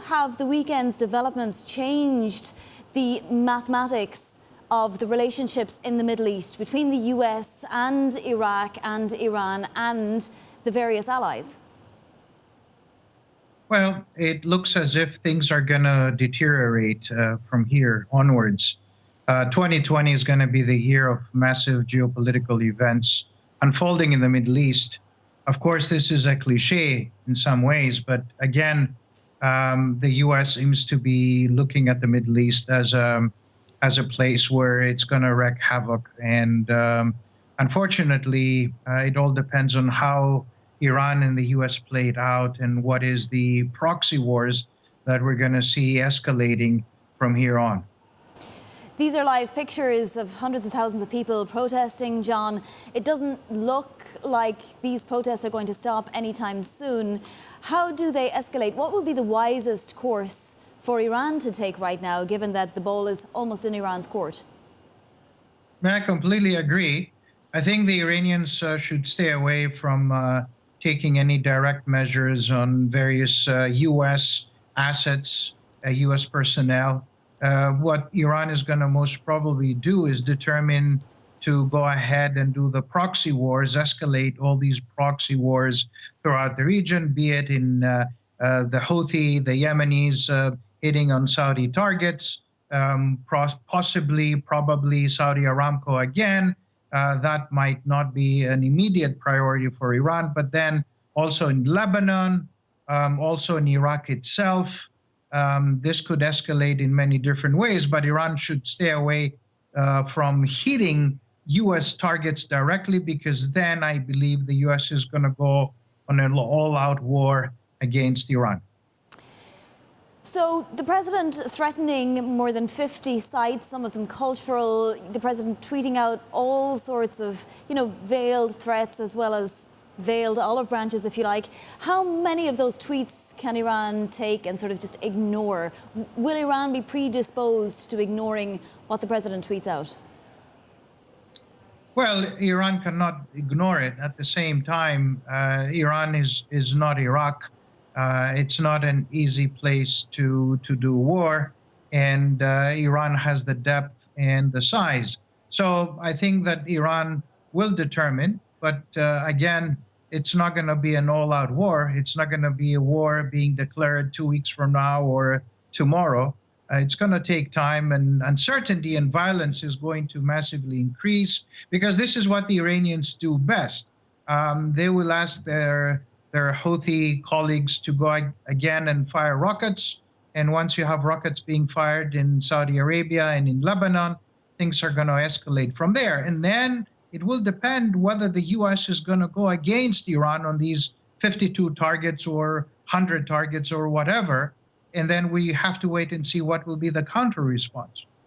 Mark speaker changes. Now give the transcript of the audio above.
Speaker 1: have the weekend's developments changed the mathematics of the relationships in the Middle East between the US and Iraq and Iran and the various allies?
Speaker 2: Well, it looks as if things are going to deteriorate from here onwards. 2020 is going to be the year of massive geopolitical events unfolding in the Middle East. Of course, this is a cliche in some ways, but again, the U.S. seems to be looking at the Middle East as a place where it's going to wreak havoc. And unfortunately, it all depends on how Iran and the U.S. played out and what is the proxy wars that we're going to see escalating from here on.
Speaker 1: These are live pictures of hundreds of thousands of people protesting, John. It doesn't look like these protests are going to stop anytime soon. How do they escalate? What would be the wisest course for Iran to take right now, given that the ball is almost in Iran's court?
Speaker 2: I completely agree. I think the Iranians should stay away from taking any direct measures on various U.S. assets, U.S. personnel. What Iran is going to most probably do is determine to go ahead and do the proxy wars, escalate all these proxy wars throughout the region, be it in the Houthi, the Yemenis hitting on Saudi targets, probably Saudi Aramco again. That might not be an immediate priority for Iran, but then also in Lebanon, also in Iraq itself. This could escalate in many different ways, but Iran should stay away from hitting U.S. targets directly, because then I believe the U.S. is going to go on an all-out war against Iran.
Speaker 1: So the president threatening more than 50 sites, some of them cultural, the president tweeting out all sorts of, veiled threats as well as veiled olive branches, if you like. How many of those tweets can Iran take and sort of just ignore? Will Iran be predisposed to ignoring what the president tweets out?
Speaker 2: Well, Iran cannot ignore it. At the same time, Iran is not Iraq. It's not an easy place to do war, and Iran has the depth and the size. So I think that Iran will determine, but again, it's not going to be an all-out war. It's not going to be a war being declared 2 weeks from now or tomorrow. It's going to take time, and uncertainty and violence is going to massively increase, because this is what the Iranians do best. They will ask their Houthi colleagues to go again and fire rockets. And once you have rockets being fired in Saudi Arabia and in Lebanon, things are going to escalate from there. And then it will depend whether the U.S. is going to go against Iran on these 52 targets or 100 targets or whatever. And then we have to wait and see what will be the counter response.